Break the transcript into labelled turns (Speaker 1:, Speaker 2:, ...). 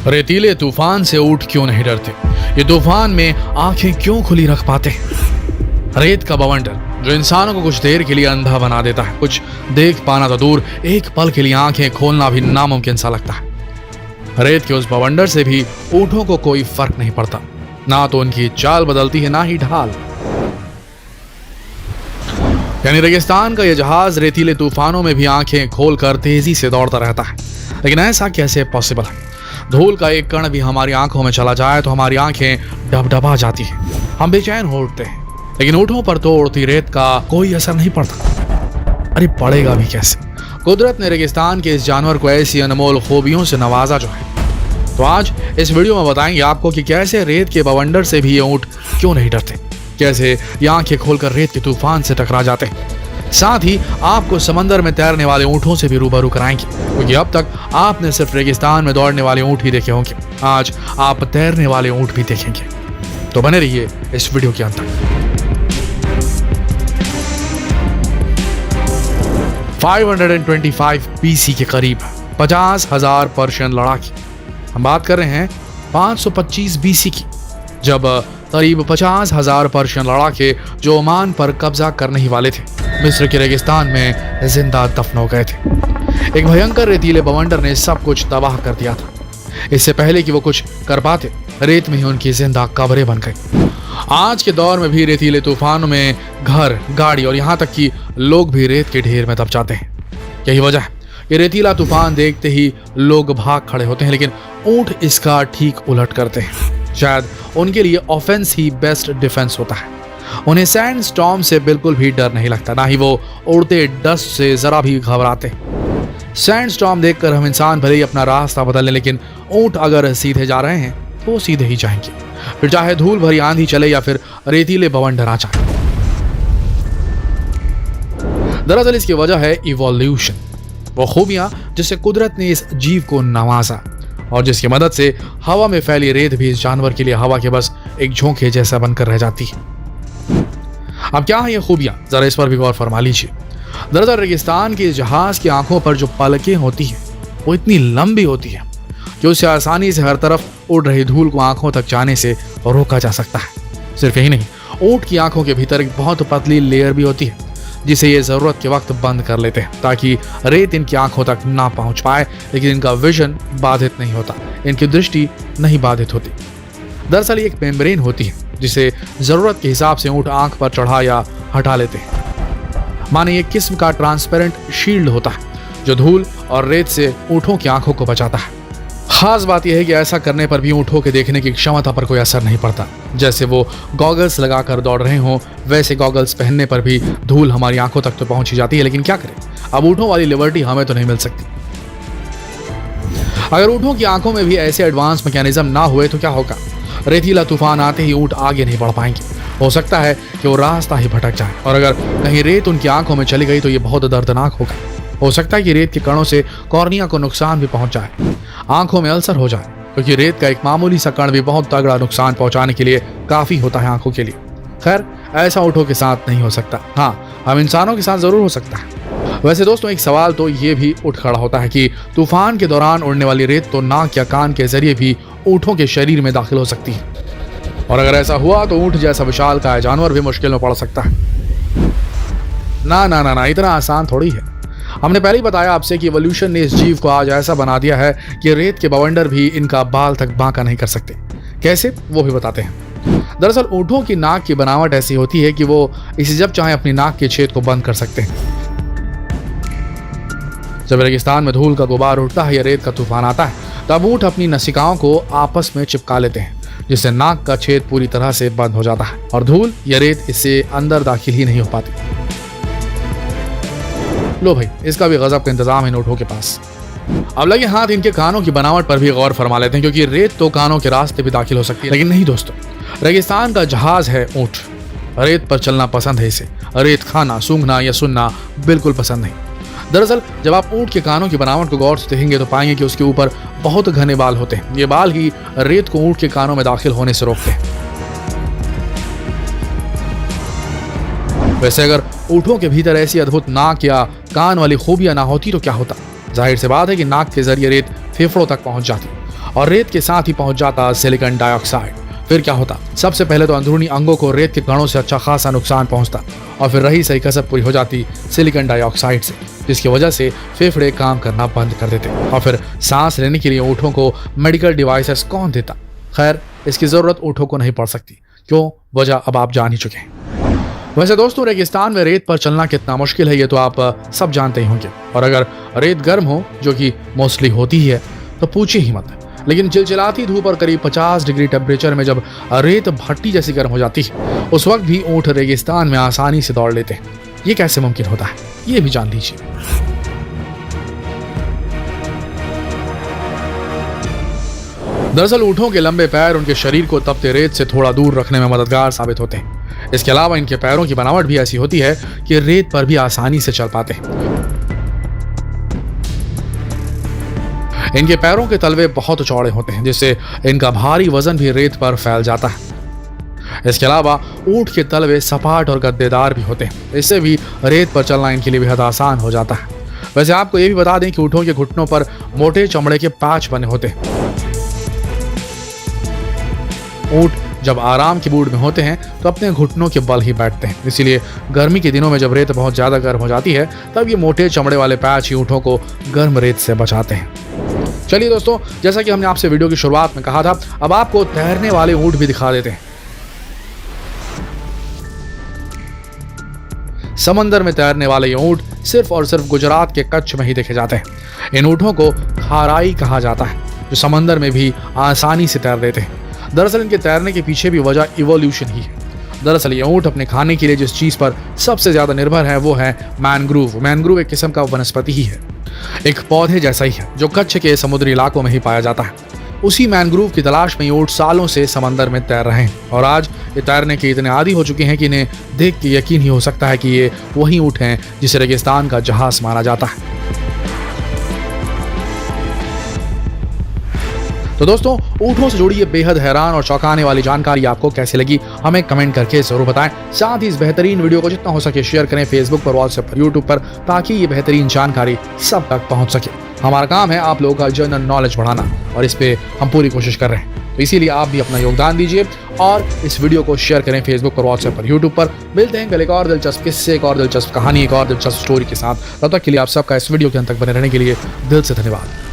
Speaker 1: रेतीले तूफान से ऊंट क्यों नहीं डरते? ये तूफान में आंखें क्यों खुली रख पाते? रेत का बवंडर जो इंसानों को कुछ देर के लिए अंधा बना देता है, कुछ देख पाना तो दूर, एक पल के लिए आंखें खोलना भी नामुमकिन सा लगता है। रेत के उस बवंडर से भी ऊंटों को कोई फर्क नहीं पड़ता, ना तो उनकी चाल बदलती है ना ही ढाल। यानी रेगिस्तान का यह जहाज रेतीले तूफानों में भी आंखें खोलकर तेजी से दौड़ता रहता है। लेकिन ऐसा कैसे पॉसिबल है? धूल का एक कण भी हमारी आंखों में चला जाए तो हमारी आंखें डबडबा जाती हैं, हम बेचैन हो उठते हैं। लेकिन ऊंटों पर तो उड़ती रेत का कोई असर नहीं पड़ता। अरे पड़ेगा भी कैसे? कुदरत ने रेगिस्तान के इस जानवर को ऐसी अनमोल खूबियों से नवाजा जो है। तो आज इस वीडियो में बताएंगे आपको कि कैसे रेत के बवंडर से भी ये ऊंट क्यों नहीं डरते, कैसे ये आंखें खोलकर रेत के तूफान से टकरा जाते हैं। साथ ही आपको समंदर में तैरने वाले ऊंटों से भी रूबरू कराएंगे, क्योंकि अब तक आपने सिर्फ रेगिस्तान में दौड़ने वाले ऊंट ही देखे होंगे। आज आप तैरने वाले ऊंट भी देखेंगे, तो बने रहिए इस वीडियो के अंत तक। 525 BC के करीब 50,000 पर्शियन लड़ाके, हम बात कर रहे हैं 525 BC की, जब करीब 50,000 पर्शियन लड़ाके जो ओमान पर कब्जा करने ही वाले थे, मिस्र के रेगिस्तान में जिंदा दफन हो गए थे। एक भयंकर रेतीले बवंडर ने सब कुछ तबाह कर दिया था। इससे पहले कि वो कुछ कर पाते, रेत में ही उनकी जिंदा कब्रें बन गई। आज के दौर में भी रेतीले तूफानों में घर, गाड़ी और यहाँ तक कि लोग भी रेत के ढेर में दब जाते हैं। यही वजह है कि रेतीला तूफान देखते ही लोग भाग खड़े होते हैं, लेकिन ऊंट इसका ठीक उलट करते हैं। शायद उनके लिए ऑफेंस ही बेस्ट डिफेंस होता है। उन्हें सैंड स्टॉर्म से बिल्कुल भी डर नहीं लगता, ना ही वो उड़ते डस्ट से जरा भी घबराते। सैंड स्टॉर्म देखकर हम इंसान भले ही अपना रास्ता बदल लें, लेकिन ऊंट अगर सीधे जा रहे हैं तो वो सीधे ही जाएंगे, फिर चाहे धूल भरी आंधी चले या फिर रेतीले बवंडर आ जाए। दरअसल इसकी वजह है इवोल्यूशन, वो खूबियां जिससे कुदरत ने इस जीव को नवाजा और जिसकी मदद से हवा में फैली रेत भी इस जानवर के लिए हवा के बस एक झोंके जैसा बनकर रह जाती है। अब क्या है ये खूबियां, जरा इस पर भी गौर फरमा लीजिए। दरअसल रेगिस्तान के जहाज की आंखों पर जो पलकें होती हैं वो इतनी लंबी होती है कि उससे आसानी से हर तरफ उड़ रही धूल को आंखों तक जाने से रोका जा सकता है। सिर्फ यही नहीं, ऊंट की आंखों के भीतर एक बहुत पतली लेयर भी होती है जिसे ये जरूरत के वक्त बंद कर लेते हैं, ताकि रेत इनकी आंखों तक ना पहुंच पाए, लेकिन इनका विजन बाधित नहीं होता, इनकी दृष्टि नहीं बाधित होती। दरअसल एक मेम्ब्रेन होती है जिसे जरूरत के हिसाब से ऊंट आंख पर चढ़ा या हटा लेते हैं। माने एक किस्म का ट्रांसपेरेंट शील्ड होता है जो धूल और रेत से ऊंटों की आंखों को बचाता है। खास बात यह है कि ऐसा करने पर भी ऊंटों के देखने की क्षमता पर कोई असर नहीं पड़ता। जैसे वो गॉगल्स लगाकर दौड़ रहे हों, वैसे गॉगल्स पहनने पर भी धूल हमारी आंखों तक तो पहुंच ही जाती है, लेकिन क्या करें, अब ऊंटों वाली लिबर्टी हमें तो नहीं मिल सकती। अगर ऊंटों की आंखों में भी ऐसे एडवांस मैकेनिज्म ना हुए तो क्या होगा? रेतीला तूफान आते ही ऊंट आगे नहीं बढ़ पाएंगे। हो सकता है कि वो रास्ता ही भटक जाए, और अगर कहीं रेत उनकी आंखों में चली गई तो ये बहुत दर्दनाक होगा। हो सकता है कि रेत के कणों से कॉर्निया को नुकसान भी पहुंच जाए, आंखों में अल्सर हो जाए, क्योंकि रेत का एक मामूली सा कण भी बहुत तगड़ा नुकसान पहुंचाने के लिए काफी होता है आंखों के लिए। खैर, ऐसा ऊंटों के साथ नहीं हो सकता। हाँ, हम इंसानों के साथ जरूर हो सकता है। वैसे दोस्तों, एक सवाल तो ये भी उठ खड़ा होता है कि तूफान के दौरान उड़ने वाली रेत तो नाक या कान के जरिए भी ऊंटों के शरीर में दाखिल हो सकती है, और अगर ऐसा हुआ तो ऊंट जैसा विशालकाय जानवर भी मुश्किल में पड़ सकता है। ना ना ना ना, इतना आसान थोड़ी है। हमने पहले ही बताया आपसे कि इवोल्यूशन ने इस जीव को आज ऐसा बना दिया है कि रेत के बवंडर भी इनका बाल तक बांका नहीं कर सकते। कैसे, वो भी बताते हैं। दरअसल ऊंटों की नाक की बनावट ऐसी होती है कि वो इसे जब चाहे अपनी नाक के छेद को बंद कर सकते हैं। जब रेगिस्तान में धूल का गुबार उठता है या रेत का तूफान आता है, तब ऊंट अपनी नसिकाओं को आपस में चिपका लेते हैं, जिससे नाक का छेद पूरी तरह से बंद हो जाता है और धूल या रेत इससे अंदर दाखिल ही नहीं हो पाती। लो भाई, इसका भी गजब का इंतजाम है ऊंटों के पास। अब लगे हाथ इनके कानों की बनावट पर भी गौर फरमा लेते हैं, क्योंकि रेत तो कानों के रास्ते भी दाखिल हो सकती है। लेकिन नहीं दोस्तों, रेगिस्तान का जहाज है ऊंट। रेत पर चलना पसंद है इसे, रेत खाना, सूंघना या सुनना बिल्कुल पसंद नहीं। दरअसल जब आप ऊंट के कानों की बनावट को गौर से देखेंगे तो पाएंगे कि उसके ऊपर बहुत घने बाल होते हैं। ये बाल ही रेत को ऊंट के कानों में दाखिल होने से रोकते हैं। वैसे अगर ऊंटों के भीतर ऐसी अद्भुत नाक या कान वाली खूबियां ना होती तो क्या होता? जाहिर सी बात है कि नाक के जरिए रेत फेफड़ों तक पहुंच जाती और रेत के साथ ही पहुंच जाता सिलिकॉन डाइऑक्साइड। फिर क्या होता? सबसे पहले तो अंदरूनी अंगों को रेत के कणों से अच्छा खासा नुकसान पहुंचता और फिर रही सही कसर पूरी हो जाती सिलिकॉन डाइऑक्साइड से, जिसकी वजह से फेफड़े काम करना बंद कर देते और फिर सांस लेने के लिए ऊँटों को मेडिकल डिवाइसेस कौन देता? खैर, इसकी जरूरत ऊँटों को नहीं पड़ सकती। क्यों? वजह अब आप जान ही चुके हैं। वैसे दोस्तों, रेगिस्तान में रेत पर चलना कितना मुश्किल है ये तो आप सब जानते ही होंगे, और अगर रेत गर्म हो, जो कि मोस्टली होती ही है, तो पूछिए ही मत। लेकिन चिलचिलाती धूप और करीब 50 डिग्री टेम्परेचर में जब रेत भट्टी जैसी गर्म हो जाती है, उस वक्त भी ऊँट रेगिस्तान में आसानी से दौड़ लेते हैं। ये कैसे मुमकिन होता है, ये भी जान लीजिए। दरअसल ऊँटों के लंबे पैर उनके शरीर को तपते रेत से थोड़ा दूर रखने में मददगार साबित होते हैं। इसके अलावा इनके पैरों की बनावट भी ऐसी होती है कि रेत पर भी आसानी से चल पाते हैं। इनके पैरों के तलवे बहुत चौड़े होते हैं, जिससे इनका भारी वजन भी रेत पर फैल जाता है। इसके अलावा ऊँट के तलवे सपाट और गद्देदार भी होते हैं, इससे भी रेत पर चलना इनके लिए बेहद आसान हो जाता है। वैसे आपको ये भी बता दें कि ऊँटों के घुटनों पर मोटे चमड़े के पैच बने होते हैं। ऊँट जब आराम के मूड में होते हैं तो अपने घुटनों के बल ही बैठते हैं, इसीलिए गर्मी के दिनों में जब रेत बहुत ज्यादा गर्म हो जाती है तब ये मोटे चमड़े वाले पैच ही ऊँटों को गर्म रेत से बचाते हैं। चलिए दोस्तों, जैसा कि हमने आपसे वीडियो की शुरुआत में कहा था, अब आपको तैरने वाले ऊँट भी दिखा देते हैं। समंदर में तैरने वाले ये ऊँट सिर्फ और सिर्फ गुजरात के कच्छ में ही देखे जाते हैं। इन ऊँटों को खाराई कहा जाता है, जो समंदर में भी आसानी से तैर लेते हैं। दरअसल इनके तैरने के पीछे भी वजह इवोल्यूशन ही है। दरअसल ये ऊँट अपने खाने के लिए जिस चीज पर सबसे ज्यादा निर्भर है वो है मैनग्रोव। मैनग्रोव एक किस्म का वनस्पति ही है, एक पौधे जैसा ही है, जो कच्छ के समुद्री इलाकों में ही पाया जाता है। उसी मैनग्रोव की तलाश में ये ऊँट सालों से समंदर में तैर रहे हैं और आज ये तैरने के इतने आदी हो चुके हैं कि इन्हें देख के यकीन ही हो सकता है कि ये वही ऊँट हैं जिसे रेगिस्तान का जहाज माना जाता है। तो दोस्तों, ऊँटों से जुड़ी ये बेहद हैरान और चौंकाने वाली जानकारी आपको कैसी लगी, हमें कमेंट करके जरूर बताएं। साथ ही इस बेहतरीन वीडियो को जितना हो सके शेयर करें फेसबुक पर, व्हाट्सएप पर, यूट्यूब पर, ताकि ये बेहतरीन जानकारी सब तक पहुंच सके। हमारा काम है आप लोगों का जनरल नॉलेज बढ़ाना और इस पे हम पूरी कोशिश कर रहे हैं, तो इसीलिए आप भी अपना योगदान दीजिए और इस वीडियो को शेयर करें फेसबुक पर, व्हाट्सएप पर, यूट्यूब पर। मिलते हैं कल एक और दिलचस्प किस्से, एक और दिलचस्प कहानी, एक और दिलचस्प स्टोरी के साथ। तब तक के लिए आप सबका इस वीडियो के अंत तक बने रहने के लिए दिल से धन्यवाद।